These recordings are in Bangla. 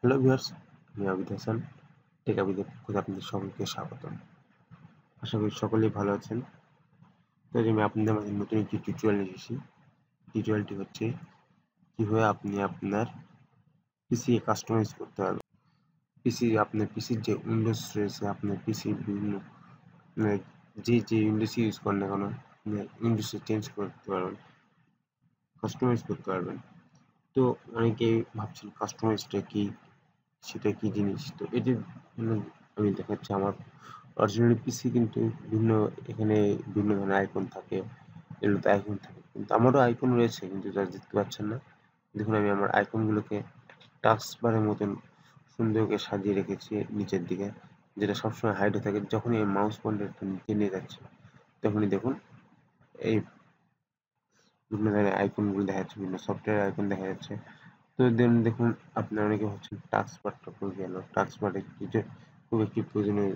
হ্যালো ভিউয়ার্স, আমি আবিদ হাসান। টেক আবিদের পক্ষ থেকে আপনাদের সকলকে স্বাগতম। আশা করি সকলেই ভালো আছেন। তো আজ আমি আপনাদের মাঝে নতুন একটি টিউটোরিয়াল নিয়ে এসেছি। টিউটোরিয়ালটি হচ্ছে কিভাবে আপনি আপনার পিসি কাস্টমাইজ করতে পারবেন। আপনার পিসির যে উইন্ডোজ রয়েছে, আপনার পিসির বিভিন্ন মানে যে উইন্ডোজ ইউজ করেন না কেন, উইন্ডোজে চেঞ্জ করতে পারবেন, কাস্টমাইজ করতে পারবেন। তো অনেকেই ভাবছেন কাস্টমাইজটা কি, সেটা কি জিনিস। তো এটি আমি দেখাচ্ছি আমার অরিজিনাল পিসি কিন্তু এখানে বিভিন্ন ধরনের আইকন থাকে, এগুলোতে আইকন থাকে, কিন্তু আমারও আইকন রয়েছে কিন্তু যারা দেখতে পাচ্ছেন না। দেখুন আমি আমার আইকনগুলোকে টাস্ক বারের মতন সুন্দর করে সাজিয়ে রেখেছি নিচের দিকে, যেটা সবসময় হাইডে থাকে। যখনই আমি মাউস পয়েন্টারটা নিচে নিয়ে যাচ্ছি তখনই দেখুন এই বিভিন্ন ধরনের আইকনগুলো দেখা যাচ্ছে, বিভিন্ন সফটওয়্যার আইকন দেখা যাচ্ছে। তো দেন দেখুন আপনারা অনেকে ভাবছেন টাস্ক বারটা কই গেল। টাস্ক বার খুব একটি প্রয়োজনীয়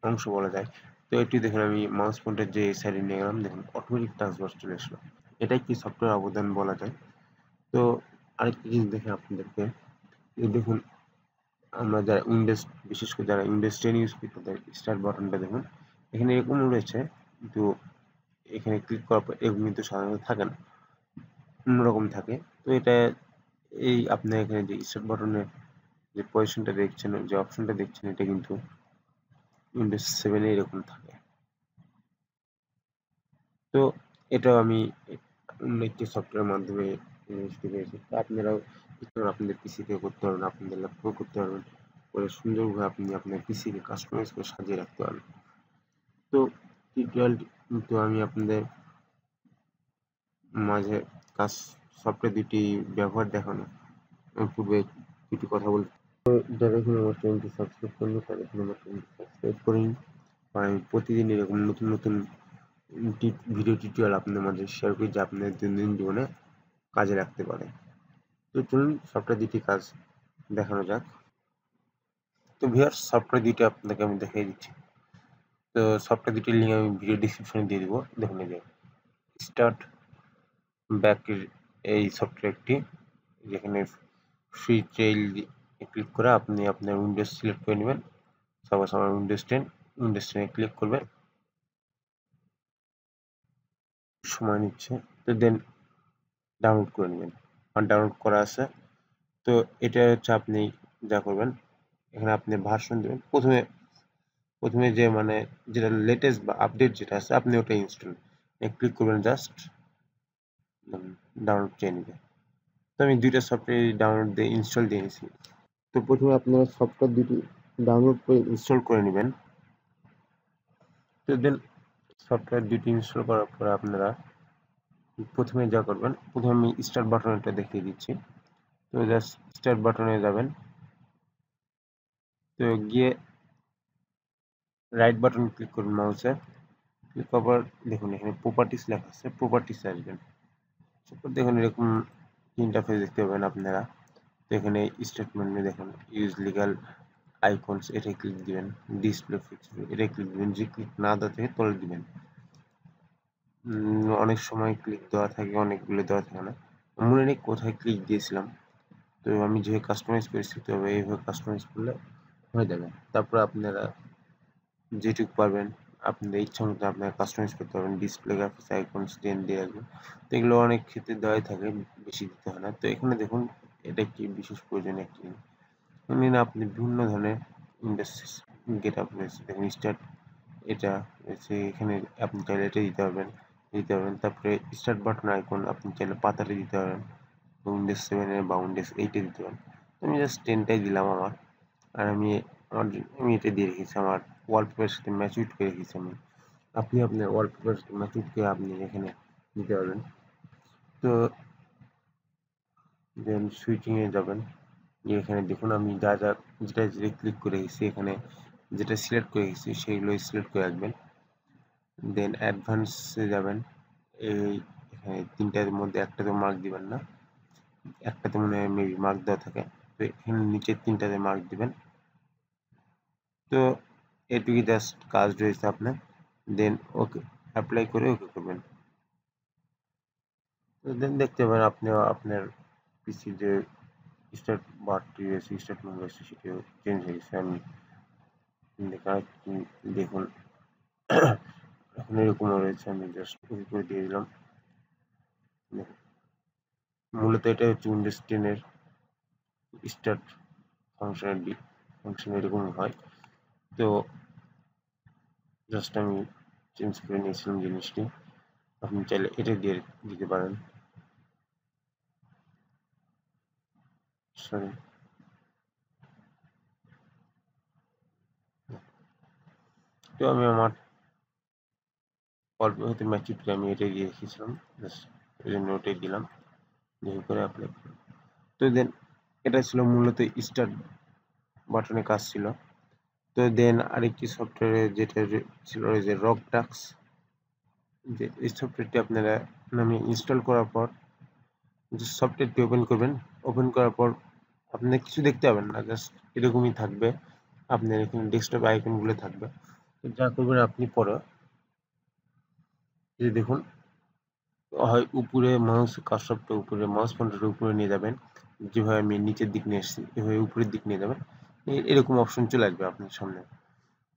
অংশ বলা যায়। তো এটি দেখুন আমি মাউস পয়েন্টার যে সাইডে নিয়ে গেলাম, দেখুন অটোমেটিক টাস্ক বার চলে আসলো। এটা একটি সফটওয়্যার অবদান বলা যায়। তো আরেকটি জিনিস দেখে আপনাদেরকে, এই দেখুন আমরা যারা উইন্ডোজ, বিশেষ করে যারা উইন্ডোজ 10 ইউজ করি তাদের স্টার্ট বাটনটা দেখুন এখানে এরকম রয়েছে, কিন্তু এখানে ক্লিক করার পর এরকম কিন্তু সাধারণত থাকে না, অন্যরকম থাকে। তো এটা আপনার এখানে যে স্টার্ট বাটনের যে পজিশনটা দেখছেন, যে অপশনটা দেখছেন, এটা কিন্তু উইন্ডোজ 7 এ এরকম থাকে। তো এটাও আমি অন্য একটি সফটওয়্যারের মাধ্যমে জিনিসটি পেয়েছি। তো আপনারাও আপনাদের পিসিতে করতে পারবেন, আপনাদের ল্যাপটপে করতে পারবেন, করে সুন্দরভাবে আপনি আপনার পিসিকে কাস্টমাইজ করে সাজিয়ে রাখতে পারবেন। তো টিউটোরিয়াল কিন্তু আমি আপনাদের মাঝে কাজ সফটওয়্যার দুটি ব্যবহার দেখানো পূর্বে দুটি কথা বলতে। তো যারা এখন আমার চ্যানেলটি সাবস্ক্রাইব করেনি তারা এখন আমার চ্যানেলটি সাবস্ক্রাইব করে নিন। আর আমি প্রতিদিন এরকম নতুন নতুন ভিডিও টিউটোরিয়াল আপনাদের মাঝে শেয়ার করি, যা আপনাদের দৈনন্দিন জীবনে কাজে লাগতে পারে। তো চলুন সফটওয়্যার দুটি কাজ দেখানো যাক। তো ভিউয়ার্স, সফটওয়্যার দুটি আপনাদেরকে আমি দেখিয়ে দিচ্ছি। তো সফটওয়্যার দুটির লিঙ্ক আমি ভিডিও ডিসক্রিপশনে দিয়ে দিব। দেখুন এই যে স্টার্ট ব্যাকের এই সফটওয়্যারটি, যেখানে ফ্রি ট্রায়াল ক্লিক করে আপনি আপনার উইন্ডোজ সিলেক্ট করে নেবেন। সাপোজ আমার উইন্ডোজ 10, উইন্ডোজ 10 এ ক্লিক করবেন, সময় নিচ্ছে। তো দেন ডাউনলোড করে নেবেন। আর ডাউনলোড করা আছে। তো এটা হচ্ছে আপনি যা করবেন, এখানে আপনি ভার্সন দেবেন। প্রথমে যে যেটা লেটেস্ট বা আপডেট যেটা আছে আপনি ওটা ইনস্টল ক্লিক করবেন, জাস্ট ডাউনলোড চেয়ে নেবে। তো আমি দুইটা সফটওয়্যার ডাউনলোড দিয়ে ইনস্টল দিয়ে নিয়েছি। তো প্রথমে আপনারা সফটওয়্যার দুটি ডাউনলোড করে ইনস্টল করে নেবেন। তো দেন সফটওয়্যার দুটি ইনস্টল করার পরে আপনারা প্রথমে যা করবেন, প্রথমে আমি স্টার্ট বাটনটা দেখিয়ে দিচ্ছি। তো জাস্ট স্টার্ট বাটনে যাবেন, তো গিয়ে রাইট বাটন ক্লিক করুন মাউসে। ক্লিক করার পর দেখুন এখানে প্রপার্টিস লেখা আছে, প্রপার্টিসে আসবেন। তারপর দেখুন এরকম ইন্টারফেস দেখতে পাবেন আপনারা। তো এখানে স্টেটমেন্টে দেখুন ইউজ লিগ্যাল আইকনস, এটা ক্লিক দিবেন। ডিসপ্লে ফিচার, এটা ক্লিক দিবেন। যে ক্লিক না দেওয়া থেকে তোলে দিবেন। অনেক সময় ক্লিক দেওয়া থাকে, অনেকগুলো দেওয়া থাকে না, মনে নেই কোথায় ক্লিক দিয়েছিলাম। তো আমি যেভাবে কাস্টমাইজ করেছি, তো এইভাবে কাস্টমাইজ করলে হয়ে যাবে। তারপর আপনারা যেটুকু পারবেন আপনাদের ইচ্ছা মতো আপনারা কাস্টমাইজ করতে পারবেন। ডিসপ্লে গ্রাফিক্স আইকনস দিয়ে রাখবেন। তো এগুলো অনেক ক্ষেত্রে দেওয়াই থাকে, বেশি দিতে হয় না। তো এখানে দেখুন এটা একটি বিশেষ প্রয়োজনীয় একটি আপনি বিভিন্ন ধরনের ইন্ডাস্ট্রিজ গেট আপ রয়েছে। দেখুন স্টার্ট, এটা রয়েছে এখানে, আপনি চাইলে এটা দিতে পারবেন। তারপরে স্টার্ট বাটন আইকন আপনি চাইলে পাতাতে দিতে পারেন, উইন্ডোজ 7 বা উইন্ডোজ 8 এ দিতে পারেন। আমি জাস্ট 10 টাই দিলাম আমার। আর আমি এটা দিয়ে রেখেছি আমার ওয়ালপেপারের সাথে ম্যাচ করে রেখেছি আমি। আপনি আপনার ওয়ালপেপারের সাথে ম্যাচ করে আপনি এখানে দিতে পারবেন। তো দেন সুইচিং এ যাবেন, এখানে দেখুন আমি যেটা ক্লিক করে রেখেছি, এখানে যেটা সিলেক্ট করে রেখেছি সেগুলো সিলেক্ট করে রাখবেন। দেন অ্যাডভান্সে যাবেন। এখানে তিনটার মধ্যে একটাতে মার্ক দিবেন না, একটাতে মনে হয় মেবি মার্ক দেওয়া থাকে। তো এখানে নিচের তিনটাতে মার্ক দিবেন। তো এটুকুই জাস্ট কাজ রয়েছে আপনার। দেন ওকে অ্যাপ্লাই করে ওকে করবেন। তো দেন দেখতে পাবেন আপনিও আপনার পিসি যে স্টার্ট বারটি রয়েছে, স্টার্ট মেনু রয়েছে, সেটিও চেঞ্জ হয়ে গেছে। আমি দেখুন এখন এরকম রয়েছে, আমি জাস্ট ওকে করে দিয়ে দিলাম। মূলত এটা হচ্ছে উইন্ডোজ 10 এর স্টার্ট ফাংশন এরকম হয়। তো জাস্ট আমি চেঞ্জ করে নিয়েছিলাম জিনিসটি, আপনি চাইলে এটা দিয়ে দিতে পারেন। সরি, তো আমি আমার অল্প হতে ম্যাচিউরটা আমি এটাই দিয়ে রেখেছিলাম, জাস্ট এই জন্য ওটাই দিলাম, দিয়ে করে অ্যাপ্লাই করলাম। তো দেন এটা ছিল মূলত স্টার্ট বাটনের কাজ ছিল। তো দেন আরেকটি সফটওয়্যারে যেটা ছিল যে রকটাক্স, যে এই সফটওয়্যারটি আপনারা নামে ইনস্টল করার পর যে সফটওয়্যারটি ওপেন করবেন, ওপেন করার পর আপনার কিছু দেখতে পাবেন না, জাস্ট এরকমই থাকবে। আপনার এখানে ডেস্কটপ আইকনগুলো থাকবে। তো যা করবেন আপনি পরে যে দেখুন, হয় উপরে মাউস কার্সরটা উপরে, মাউস পয়েন্টারটা উপরে নিয়ে যাবেন, যেভাবে আমি নিচের দিক নিয়ে এসেছি এভাবে উপরের দিক নিয়ে যাবেন, এরকম অপশন চলে আসবে আপনার সামনে।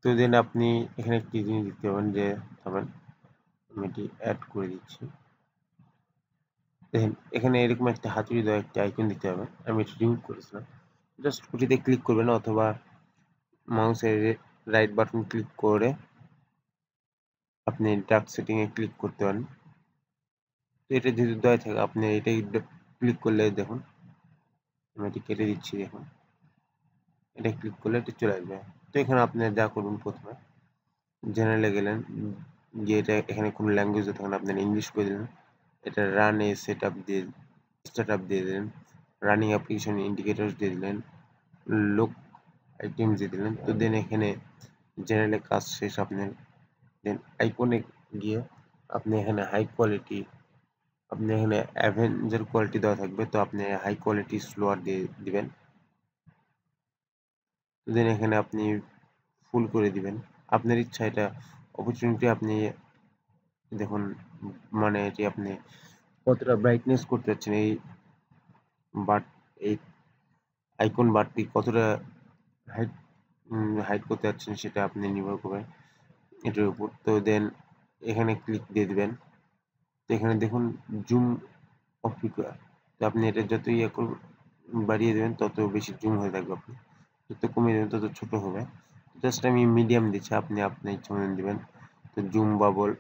তো দেন আপনি এখানে একটি জিনিস দেখতে পাবেন যে আমি এটি অ্যাড করে দিচ্ছি। দেখেন এখানে এরকম একটা হাতুড়ি দেওয়া একটা আইকন দিতে হবে, আমি এটা রিমুভ করেছিলাম। জাস্ট ওটিতে ক্লিক করবেন অথবা মাউসের রাইট বাটন ক্লিক করে আপনি ডাক সেটিং এ ক্লিক করতে পারেন। তো এটা যদি দেওয়া থাকে আপনি এটাই ক্লিক করলে দেখুন আমি এটি কেটে দিচ্ছি। দেখুন এটা ক্লিক করলে এটা চলে আসবে। তো এখানে আপনি যা করবেন, প্রথমে জেনারেলে গেলেন, যে এটা এখানে কোনো ল্যাঙ্গুয়েজ থাকে না, আপনি ইংলিশ করে দিলেন। এটা রান এ সেট আপ দিয়ে স্টার্ট আপ দিয়ে দিলেন, রানিং অ্যাপ্লিকেশন ইন্ডিকেটরস দিয়ে দিলেন, লোক আইটেম দিয়ে দিলেন। তো দেন এখানে জেনারেলে কাজ শেষ আপনার। দেন আইকনে গিয়ে আপনি এখানে হাই কোয়ালিটি, আপনি এখানে অ্যাভেঞ্জার কোয়ালিটি দেওয়া থাকবে, তো আপনি হাই কোয়ালিটি স্লোয়ার দিয়ে দিবেন। দেন এখানে আপনি ফুল করে দিবেন আপনার ইচ্ছা। এটা অপরচুনিটি আপনি দেখুন, মানে এটি আপনি কতটা ব্রাইটনেস করতে চাচ্ছেন, এই বাট এই আইকন বারটি কতটা হাইট হাইট করতে যাচ্ছেন সেটা আপনি নির্ভর করবে এটার উপর। তো দেন এখানে ক্লিক দিয়ে দিবেন। তো এখানে দেখুন জুম অফিকার, তো আপনি এটা যত ইয়ে করবেন বাড়িয়ে দেবেন তত বেশি জুম হয়ে থাকবে, আপনি যত কমিয়ে দেবেন তত ছোট হবে। জাস্ট আমি মিডিয়াম দিচ্ছি, আপনি আপনার ইচ্ছা মতন দিবেন। তো জুম বাবল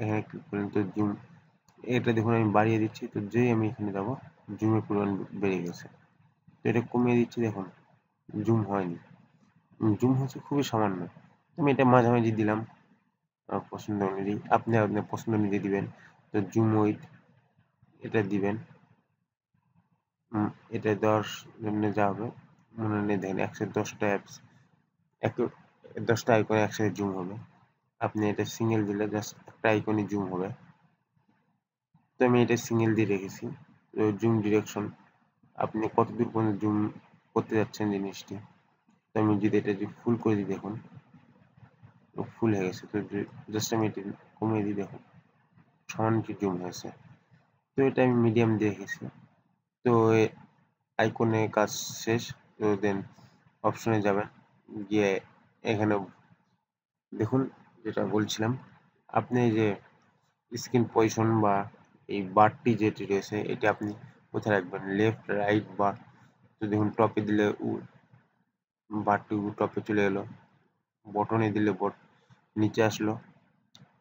এখানে ক্লিক করলেন, তো জুম এটা দেখুন আমি বাড়িয়ে দিচ্ছি। তো যেই আমি এখানে যাবো জুমের পরিমাণ বেড়ে গেছে। তো এটা কমিয়ে দিচ্ছি, দেখুন জুম হয়নি, জুম হচ্ছে খুবই সামান্য। আমি এটা মাঝামাঝি দিলাম পছন্দ অনুযায়ী, আপনি আপনার পছন্দ অনুযায়ী দিবেন। তো জুম উইথ এটা দিবেন, এটা দেওয়ার জন্য যা হবে মনে নেই, দেখেন 110টা অ্যাপস, 10টা আইকনে একসাথে জুম হবে। আপনি এটা সিঙ্গেল দিলে জাস্ট একটা আইকনই জুম হবে। তো আমি এটা সিঙ্গেল দিয়ে রেখেছি। তো জুম ডিরেকশন আপনি কতদূর পর্যন্ত জুম করতে যাচ্ছেন জিনিসটি। তো আমি যদি এটা যদি ফুল করে দিই, দেখুন ফুল হয়ে গেছে। তো জাস্ট আমি এটা কমিয়ে দিই, দেখুন সমান কি জুম হয়েছে। তো এটা আমি মিডিয়াম দিয়ে রেখেছি। তো আইকনে কাজ শেষ। তো দেন অপশনে যাবেন, গিয়ে এখানে দেখুন যেটা বলছিলাম, আপনি যে স্ক্রিন পজিশন বা এই বারটি যেটি রয়েছে এটি আপনি কোথায় রাখবেন, লেফট রাইট বা। তো দেখুন টপে দিলে বারটি টপে চলে এলো, বটনে দিলে নিচে আসলো।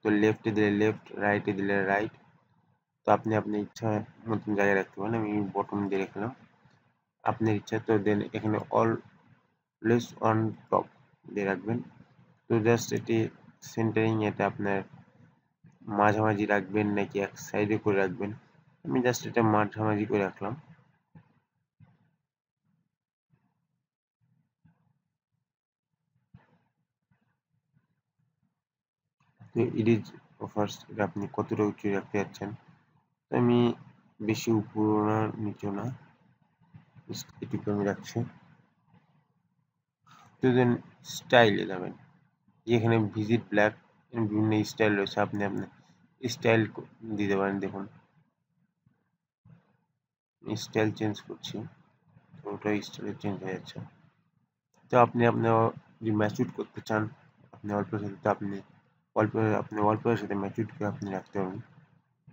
তো লেফটে দিলে লেফট, রাইটে দিলে রাইট। তো আপনি আপনার ইচ্ছা মতন জায়গায় রাখতে পারেন, আমি বটন দিয়ে রাখলাম আপনার ইচ্ছা। তো দেন এখানে অলওয়েজ অন টপ দিয়ে রাখবেন। তো জাস্ট এটি সেন্টারিং, এটা আপনার মাঝামাঝি রাখবেন নাকি এক সাইডে করে রাখবেন, আমি জাস্ট এটা মাঝামাঝি করে রাখলাম। তো ইডিজ অফার্স এটা আপনি কতটা উঁচু রাখতে যাচ্ছেন, তো আমি বেশি উপর না নিচে না, এটুকু আমি রাখছি। তো দেন স্টাইলে যাবেন, যেখানে ভিজিট ব্ল্যাক বিভিন্ন স্টাইল রয়েছে, আপনি আপনার স্টাইল দিতে পারেন। দেখুন স্টাইল চেঞ্জ করছি, তো পুরোটাই স্টাইল চেঞ্জ হয়ে যাচ্ছে। তো আপনি আপনার যদি ম্যাচিউর করতে চান, আপনি অল্পের সাথে তো আপনি অল্পের সাথে ম্যাচিউরকে আপনি রাখতে পারবেন।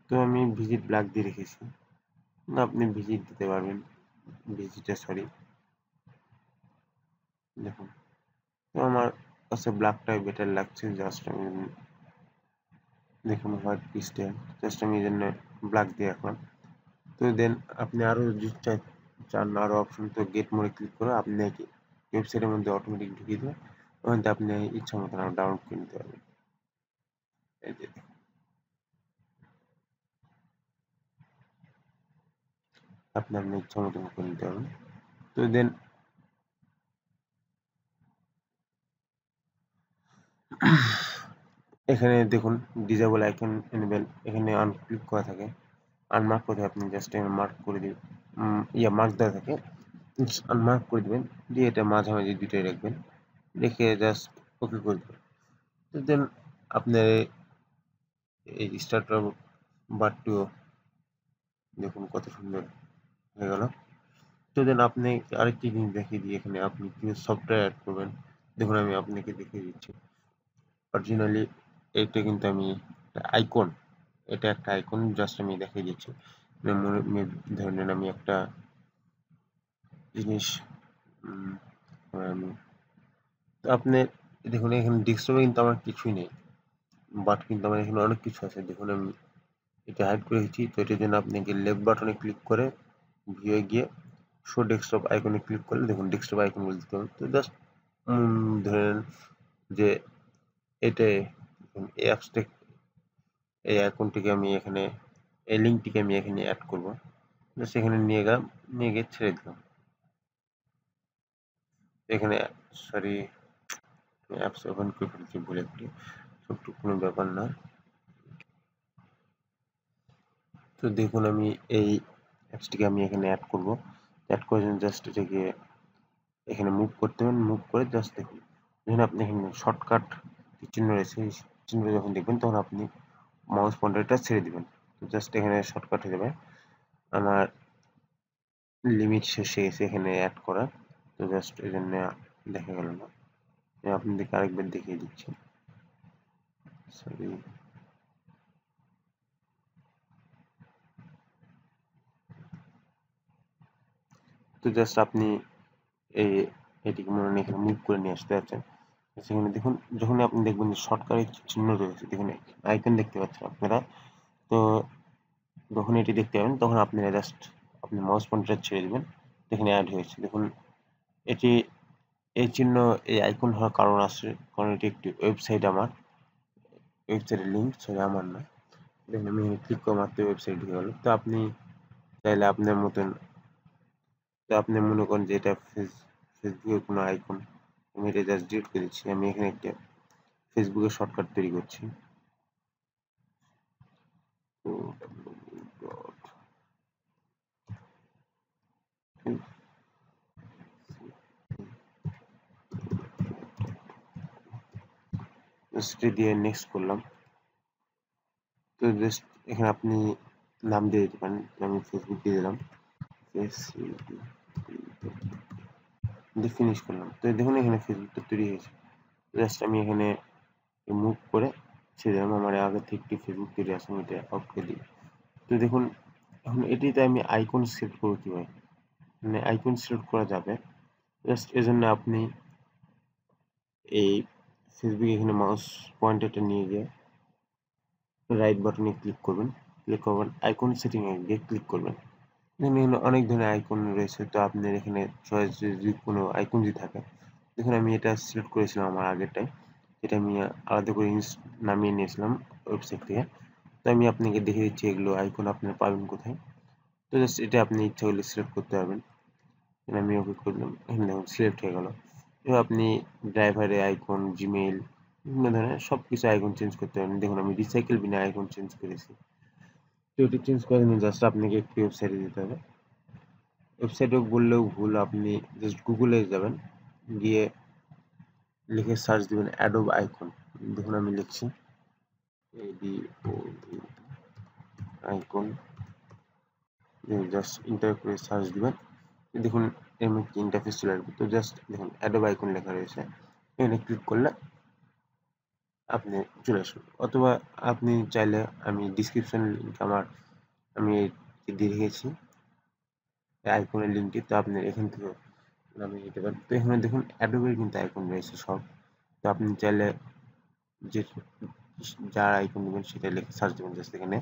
তো আমি ভিজিট ব্ল্যাক দিয়ে রেখেছি, না আপনি ভিজিট দিতে পারবেন, সরি দেখুন। তো আমার কাছে ব্ল্যাকটাই বেটার লাগছে, জাস্ট আমি দেখুন হোয়াইট পিস্টেল, জাস্ট আমি এই জন্য ব্ল্যাক দিয়ে রাখলাম। তো দেন আপনি আরও যদি চান আরও অপশন, তো গেট মোডে ক্লিক করে আপনি ওয়েবসাইটের মধ্যে অটোমেটিক ঢুকিয়ে দেবে, ওখান থেকে আপনি ইচ্ছা মতো ডাউনলোড করে নিতে পারবেন। এই যে আপনি আপনার ইচ্ছা মতো করে নিতে পারবেন। তো দেন এখানে দেখুন ডিজেবল আইকন এনেবল, এখানে আনক্লিক করা থাকে, আনমার্ক করে আপনি জাস্ট এখানে মার্ক করে দিবেন, মার্ক দেওয়া থাকে, আনমার্ক করে দিবেন, দিয়ে এটা মাঝামাঝি দুটোই রাখবেন, রেখে জাস্ট ওকে করে দেবেন। তো দেন আপনার এই স্টার্টার বারটিও দেখুন কত সুন্দর হয়ে গেল। তো দেন আপনি আরেকটি জিনিস দেখিয়ে দিই, এখানে আপনি কি সফটওয়্যার অ্যাড করবেন। দেখুন আমি আপনাকে দেখিয়ে দিচ্ছি। অরিজিনালি এটা কিন্তু আমি আইকন, এটা একটা আইকন, জাস্ট আমি দেখিয়ে দিচ্ছি। ধরে নেন আমি একটা জিনিস আমি, তো আপনি দেখুন এখানে ডেস্কটপে কিন্তু আমার কিছুই নেই, বাট কিন্তু আমার এখানে অনেক কিছু আছে। দেখুন আমি এটা হাইড করে রেখেছি। তো এটার জন্য আপনাকে লেফট বাটনে ক্লিক করে ভিউয়ে গিয়ে শো ডেস্কটপ আইকনে ক্লিক করলে দেখুন ডেস্কটপ আইকন বলে দিতে হবে। তো জাস্ট ধরেন যে এটা এই অ্যাপসটা, এই আইকনটিকে আমি এখানে, এই লিঙ্কটিকে আমি এখানে অ্যাড করবো, জাস্ট এখানে নিয়ে গিয়ে ছেড়ে দিলাম। এখানে সরি অ্যাপস ওপেন করে ফেলছি ভুলে একটু, ছোট্ট কোনো ব্যাপার না। তো দেখুন আমি এই অ্যাপসটিকে আমি এখানে অ্যাড করবো, অ্যাড করার জন্য জাস্ট এটাকে এখানে মুভ করতে হবে, মুভ করে জাস্ট দেখুন যখন আপনি এখানে শর্টকাট চিহ্ন রয়েছে, এই চিহ্ন যখন দেখবেন তখন আপনি মাউস পয়েন্টারটা ছেড়ে দিবেন, তো জাস্ট এখানে শর্টকাট হয়ে যাবে। আমার লিমিট শেষ হয়ে গেছে এখানে অ্যাড করা, তো জাস্ট এই জন্য দেখা গেল না, আপনাদেরকে আরেকবার দেখিয়ে দিচ্ছি। সরি, তো জাস্ট আপনি এই এটিকে মনে হয় এখানে মুভ করে নিয়ে আসতে যাচ্ছেন, সেখানে দেখুন যখন আপনি দেখবেন যে শর্টকাটের চিহ্ন রয়েছে, দেখুন আইকন দেখতে পাচ্ছেন আপনারা। তো যখন এটি দেখতে পাবেন তখন আপনারা জাস্ট আপনি মাউস পয়েন্টার ছেড়ে দিবেন, এখানে অ্যাড হয়েছে। দেখুন এটি এই চিহ্ন, এই আইকন হওয়ার কারণ আছে, কারণ এটি একটি ওয়েবসাইট, আমার ওয়েবসাইটের লিঙ্ক, সরি আমার না। দেখুন আমি ক্লিক করে মাত্র ওয়েবসাইট ঢুকে গেল। তো আপনি চাইলে আপনার মতন, তো আপনি মনে করেন যে এটা ফেসবুকের কোনো আইকন, আমি এটা জাস্ট ডিলিট করে দিচ্ছি। আমি এখানে একটা ফেসবুকের শর্টকাট তৈরি করছি। তো সেটা দিয়ে নেক্সট করলাম। তো জাস্ট এখানে আপনি নাম দিয়ে দিতে পারেন, আমি ফেসবুক দিয়ে দিলাম, দিয়ে ফিনিশ করলাম। তো দেখুন এখানে ফেসবুকটা তৈরি হয়েছে। জাস্ট আমি এখানে মুভ করে ছেড়ে দিলাম, আমার আগে থেকে একটি ফেসবুক তৈরি আছে, আমি এটা আউট করে দিই। তো দেখুন এখন এটিতে আমি আইকন সিলেক্ট করবো কীভাবে, মানে আইকন সিলেক্ট করা যাবে, জাস্ট এজন্য আপনি এই ফেসবুক এখানে মাউস পয়েন্টারটা নিয়ে গিয়ে রাইট বাটনে ক্লিক করবেন, আইকন সেটিং এ গিয়ে ক্লিক করবেন। এখানে অনেক ধরনের আইকন রয়েছে, তো আপনার এখানে চয়েস যদি কোনো আইকন যদি থাকে, দেখুন আমি এটা সিলেক্ট করেছিলাম আমার আগেরটাই, এটা আমি আলাদা করে নামিয়ে নিয়েছিলাম ওয়েবসাইট থেকে। তো আমি আপনাকে দেখে দিচ্ছি এগুলো আইকন আপনারা পাবেন কোথায়। তো জাস্ট এটা আপনি ইচ্ছা করলে সিলেক্ট করতে পারবেন। আমি ওকে করলাম, এখানে দেখুন সিলেক্ট হয়ে গেল। এবার আপনি ড্রাইভারের আইকন, জিমেইল, বিভিন্ন ধরনের সব কিছু আইকন চেঞ্জ করতে পারেন। দেখুন আমি রিসাইকেল বিনা আইকন চেঞ্জ করেছি। তো এটি চেঞ্জ করার জন্য জাস্ট আপনাকে একটি ওয়েবসাইটে যেতে হবে, ওয়েবসাইটে বললেও ভুল, আপনি জাস্ট গুগলে যাবেন, গিয়ে লিখে সার্চ দিবেন অ্যাডোব আইকন। দেখুন আমি লিখছি ADOB আইকন, জাস্ট ইন্টার করে সার্চ দিবেন। দেখুন এরকম একটি ইন্টারফেস চলে আসবে। তো জাস্ট দেখুন অ্যাডোব আইকন লেখা রয়েছে, এখানে ক্লিক করলে আপনি চলে আসুন, অথবা আপনি চাইলে আমি ডিসক্রিপশন লিঙ্ক আমি দিয়ে রেখেছি আইকনের লিঙ্কটি, তো আপনি এখান থেকে নামিয়ে নিতে পারেন। তো এখানে দেখুন অ্যাডোবের কিন্তু আইকন রয়েছে সব, তো আপনি চাইলে যে যার আইকন নেবেন সেটা লিখে সার্চ দেবেন জাস্ট এখানে।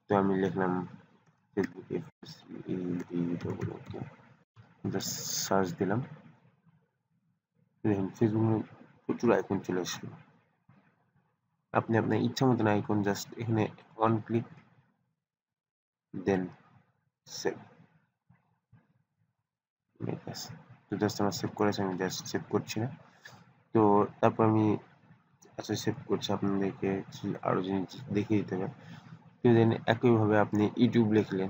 তো আমি লিখলাম ফেসবুক জাস্ট সার্চ দিলাম, দেখুন ফেসবুক প্রচুর আইকন চলে আসলো। আপনি আপনার ইচ্ছা মতন আইকন জাস্ট এখানে ওয়ান ক্লিক দেন সেভ। তো জাস্ট আমার সেভ করেছে, আমি জাস্ট সেভ করছি না। তো তারপর আমি আচ্ছা সেভ করছি, আপনাদেরকে আরো জিনিস দেখিয়ে দিতে হবে। তো দেন একইভাবে আপনি ইউটিউব লিখলেন,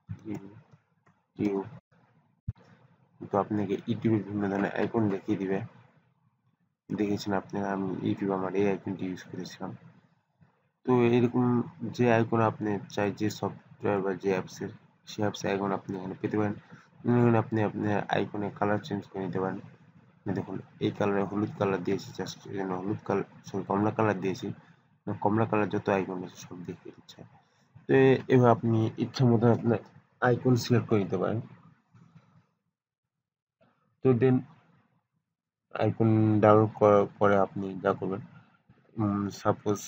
ইউটিউব, তো আপনাকে ইউটিউবের বিভিন্ন ধরনের আইকন দেখিয়ে দিবে। দেখেছেন আপনারা আমি ইউটিউব আমার এই আইকনটি ইউজ করেছিলাম। তো এরকম যে আইকন আপনি চাই, যে সফটওয়্যার বা যে অ্যাপসের, সেই অ্যাপসের আইকন আপনি এখানে পেতে পারেন। আপনি আপনার আইকনের কালার চেঞ্জ করে নিতে পারেন। দেখুন এই কালারে হলুদ কালার দিয়েছি, জাস্ট এই জন্য হলুদ কালার সরি কমলা কালার দিয়েছি, কমলা কালার যত আইকন আছে সব দেখিয়ে দিচ্ছে। তো এভাবে আপনি ইচ্ছা মতো আপনার আইকন সিলেক্ট করে নিতে পারেন। তো দেন আইকন ডাউনলোড করার পরে আপনি যা করবেন, সাপোজ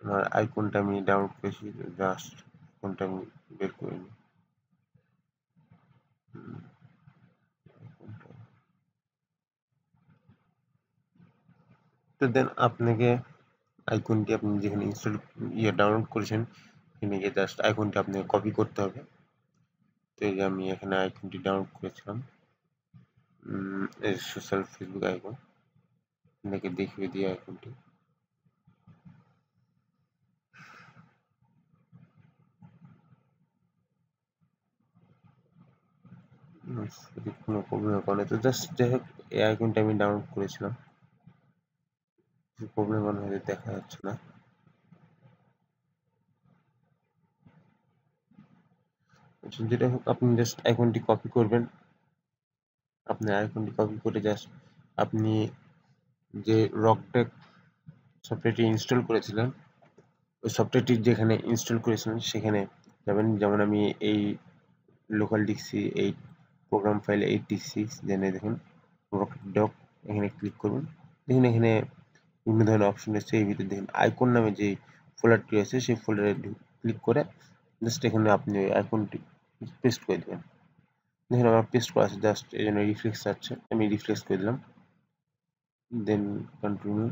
আমার আইকনটা আমি ডাউনলোড করেছি, জাস্ট আইকনটা আমি বের করে নিই। তো দেন আপনাকে আইকনটি আপনি যেখানে ডাউনলোড করেছেন এখানে গিয়ে জাস্ট আইকনটি আপনাকে কপি করতে হবে। তো এই যে আমি এখানে আইকনটি ডাউনলোড করেছিলাম, এই সোশ্যাল ফেসবুক আইকন, আপনাকে দেখিয়ে দিয়ে আইকনটি কোনো প্রবলেমের কারণে, তো জাস্ট যাই হোক এই আইকনটা আমি ডাউনলোড করেছিলাম, প্রবলেম মনে হয় দেখা যাচ্ছে না। যেটা হোক আপনি জাস্ট আইকনটি কপি করবেন, আপনি আইকনটি কপি করে জাস্ট আপনি যে রকটেক সফটওয়্যারটি ইনস্টল করেছিলেন, ওই সফটওয়্যারটি যেখানে ইনস্টল করেছিলেন সেখানে যাবেন। যেমন আমি এই লোকাল ডিক্সি এই প্রোগ্রাম ফাইল 86 জেনে দেখুন রকেট ডক, এখানে ক্লিক করুন। দেখুন এখানে বিভিন্ন ধরনের অপশন রয়েছে, এই ভিতরে দেখুন আইকন নামে যে ফোল্ডারটি রয়েছে সেই ফোল্ডারে ক্লিক করে জাস্ট এখানে আপনি ওই আইকনটি পেস্ট করে দেবেন। দেখুন আমার পেস্ট করা আছে, জাস্ট এই জন্য রিফ্রেশ চাচ্ছে, আমি রিফ্রেশ করে দিলাম, দেন কন্টিনিউ।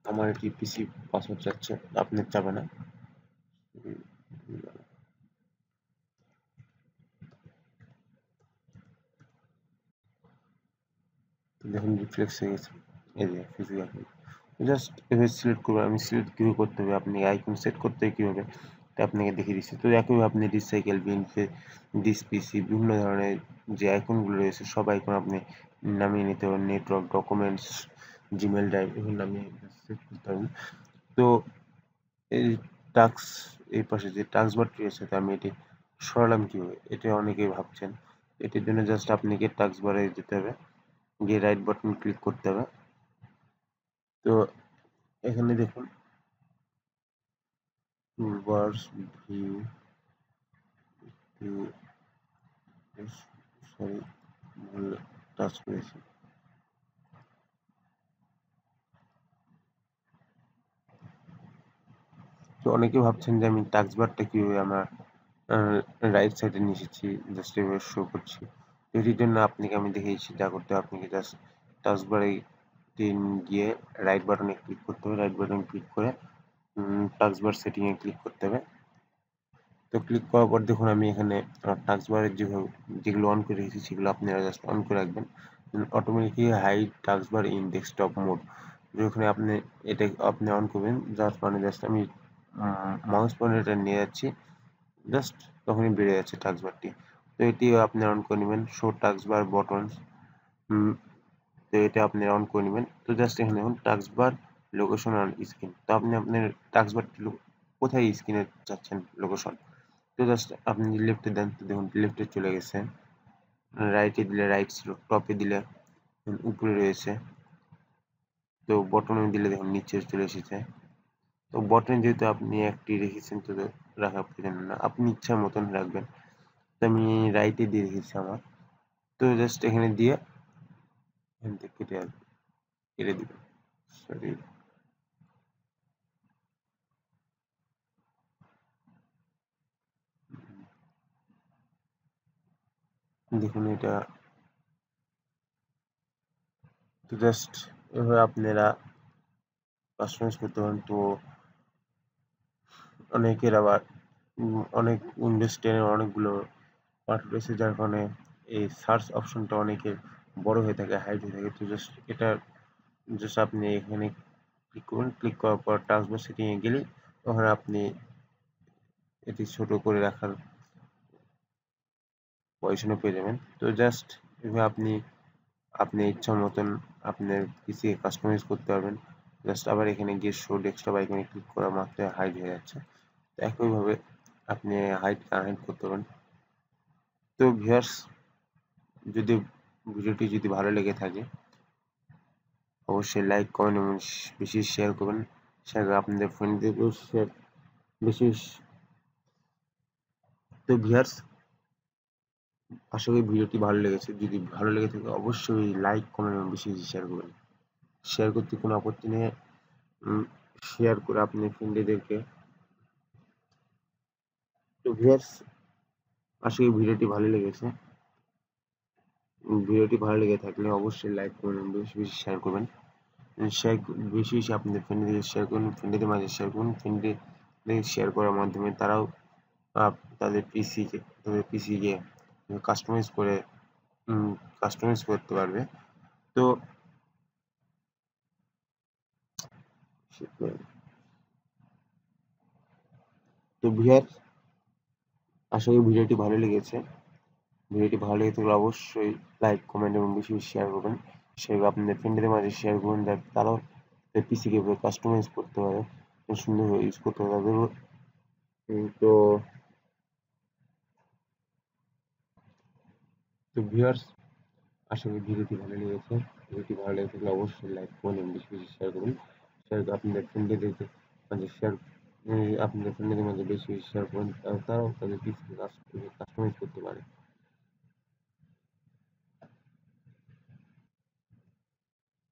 আমার একটি পিসি পাসওয়ার্ড চাচ্ছে, আপনার চাবে না। দেখুন রিফ্লেক্স হয়ে গেছে, এই যে ফিজিক্যাল আইকন জাস্ট এভাবে সিলেক্ট করবেন। আমি সিলেক্ট কীভাবে করতে হবে, আপনি আইকন সেট করতে হবে কীভাবে তা আপনাকে দেখিয়ে দিচ্ছি। তো একইভাবে আপনি রিসাইকেল বিন ডিস পিসি বিভিন্ন ধরনের যে আইকনগুলো রয়েছে সব আইকন আপনি নামিয়ে নিতে পারেন, নেটওয়ার্ক, ডকুমেন্টস, জিমেল ড্রাইভ এগুলো নামিয়ে সেট করতে পারেন। তো এই টাস্ক, এই পাশে যে টাস্ক বারটি রয়েছে তা আমি এটি সরালাম কীভাবে, এটা অনেকেই ভাবছেন। এটির জন্য জাস্ট আপনাকে টাস্ক বারে যেতে হবে, গিয়ে রাইট বাটন ক্লিক করতে হবে। তো এখানে দেখুন টুলবারস ভিউ, সরি ভুল টাচ করেছি। তো অনেকে ভাবছেন যে আমি টাস্ক বারটা কিভাবে আমার রাইট সাইডে নিয়ে এসেছি, জাস্ট এভাবে শো করছি। এটির জন্য আপনাকে আমি দেখিয়েছি যা করতে হবে, আপনাকে জাস্ট টাস্ক বারে গিয়ে রাইট বাটনে ক্লিক করতে হবে, রাইট বাটনে ক্লিক করে টাস্ক বার সেটিংয়ে ক্লিক করতে হবে। তো ক্লিক করার পর দেখুন আমি এখানে আমার টাস্ক বারের যেগুলো অন করে রেখেছি সেগুলো আপনারা জাস্ট অন করে রাখবেন। Automatically hide task bar in desktop mode, যেখানে আপনি এটা আপনি অন করবেন, জাস্ট মানে জাস্ট আমি মাউস পয়েন্টারটা নিয়ে যাচ্ছি, জাস্ট তখনই বেড়ে যাচ্ছে টাস্ক বারটি। তো এটি আপনি অন করে নেবেন, শো টাস্ক বার বটনস, তো এটা আপনি অন করে নেবেন। তো জাস্ট এখানে দেখুন task bar location on screen, তো আপনি আপনার টাস্ক বারটি কোথায় স্ক্রিনে চাচ্ছেন লোকেশন, তো জাস্ট আপনি লেফটে দেন তো দেখুন লেফটে চলে গেছে, রাইটে দিলে রাইট, টপে দিলে উপরে রয়েছে, তো বটনে দিলে দেখুন নিচে চলে এসেছে। তো বটনে যেহেতু আপনি একটি রেখেছেন তো রাখার প্রয়োজন না, আপনি ইচ্ছা মতন রাখবেন। তো আমি রাইটে দিয়ে রেখেছি আমার, তো জাস্ট এখানে দিয়ে এখান থেকে কেটে দিবেন, সরি দেখুন এটা। তো জাস্ট এভাবে আপনারা কাস্টমাইজ করতে পারেন। তো অনেকের আবার অনেক উইন্ডোজ 10 এর অনেকগুলো পার্ট রয়েছে, যার কারণে এই সার্চ অপশনটা অনেকের বড় হয়ে থাকে, হাইড হয়ে থাকে। তো এটা জাস্ট আপনি এখানে ক্লিক করুন, ক্লিক করার পর টাস্কবার সেটিংয়ে গেলে ওখানে আপনি এটি ছোট করে রাখার পজিশনে পেয়ে যাবেন। তো জাস্ট এভাবে আপনি ইচ্ছা মতন আপনার পিসি কাস্টমাইজ করতে পারবেন। জাস্ট আবার এখানে গিয়ে শো ডেস্কটপ আইকনে ক্লিক করা মাত্র হাইড হয়ে যাচ্ছে। তো একইভাবে আপনি হাইড আনহাইড করতে পারেন। তো ভিউয়ার্স, যদি ভিডিওটি যদি ভালো লেগে থাকে অবশ্যই লাইক, কমেন্ট এবং বেশি শেয়ার করবেন। শেয়ার করে আপনাদের ফ্রেন্ডদেরকেও শেয়ার বেশি। তো ভিউয়ার্স, আশা করি ভিডিওটি ভালো লেগেছে। যদি ভালো লেগে থাকে অবশ্যই লাইক, কমেন্ট এবং বেশি বেশি শেয়ার করবেন। শেয়ার করতে কোনো আপত্তি নেই, শেয়ার করে আপনি ফ্রেন্ডদেরকে। তো ভিউয়ার্স, আশা করি ভিডিওটি ভালো লেগেছে। ভিডিওটি ভালো লেগে থাকলে অবশ্যই লাইক করবেন, বেশি বেশি শেয়ার করবেন। শেয়ার বেশি বেশি আপনাদের ফ্রেন্ডদের শেয়ার করুন, ফ্রেন্ডদের মাঝে শেয়ার করুন। ফ্রেন্ডদের শেয়ার করার মাধ্যমে তারাও তাদের পিসিকে কাস্টমাইজ করে কাস্টমাইজ করতে পারবে। তো ভিউয়ার্স, আশা করি ভিডিওটি ভালো লেগেছে। ভিডিওটি ভালো লেগে থাকলে অবশ্যই লাইক, কমেন্ট এবং বেশি বেশি শেয়ার করবেন। শেয়ার করে আপনাদের ফ্রেন্ডদের মাঝে শেয়ার করুন, যাতে তারাও পিসিকে কাস্টমাইজ করতে পারে, সুন্দরভাবে ইউজ করতে পারে। তো ভিউয়ার্স, আশা করি ভিডিওটি ভালো লেগেছে। ভিডিওটি ভালো লেগে থাকলে অবশ্যই লাইক করুন এবং বেশি বেশি শেয়ার করুন। শেয়ার করে আপনাদের ফ্রেন্ডদেরকে মাঝে শেয়ার আপনাদের ফ্রেন্ডদের মাঝে বেশি বেশি শেয়ার করুন, তারাও তাদের পিসিকে কাস্টমাইজ করতে পারে।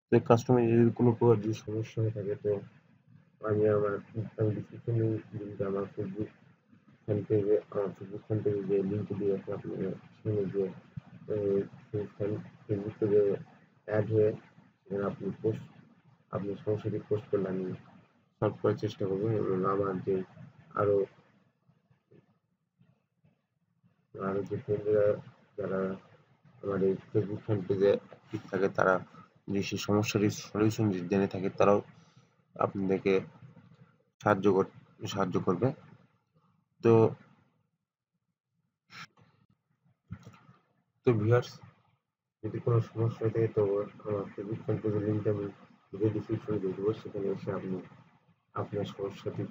তো কাস্টমাইজ যদি কোনো প্রকার যদি সমস্যা হয়ে থাকে তো আমি ডিসক্রিপশনে লিঙ্কে আমার ফেসবুক ফ্যান পেজে যে লিঙ্ক দিয়ে আছে, আপনি সেখানে গিয়ে ফেসবুক পেজে অ্যাড হয়ে সেখানে আপনি সমস্যাটি পোস্ট করলে আমি সলভ করার চেষ্টা করবো। এবং আমার যে আরো যে ফ্রেন্ডরা যারা আমার এই ফেসবুক ফ্যান পেজে অ্যাক্টিভ থাকে, তারা যদি সেই সমস্যাটির সলিউশন জেনে থাকে তারাও আপনাদেরকে সাহায্য করবে। তো ভিউয়ার্স, যদি কোনো সমস্যা হয়ে থাকে তো আমার ফেসবুক ফ্যান পেজের লিঙ্কটা আমি ভিডিও ডিসক্রিপশনে দিয়ে দেবো, সেখানে এসে আপনি আপনার সমস্যাটি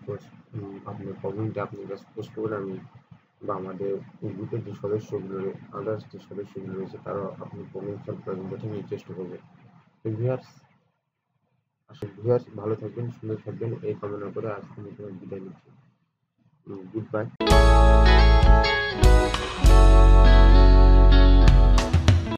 আপনার প্রবলেমটা আপনার কাছে পোস্ট করবেন। আমি বা আমাদের গ্রুপের যে সদস্যগুলো আদার্স যে সদস্যগুলো রয়েছে তারাও আপনার প্রবলেম সলভ করার জন্য চেষ্টা করবে। তো ভিউয়ার্স ভালো থাকবেন, সুন্দর থাকবেন এই কামনা করে আজকে আমি বিদায় নিচ্ছি। Good bye.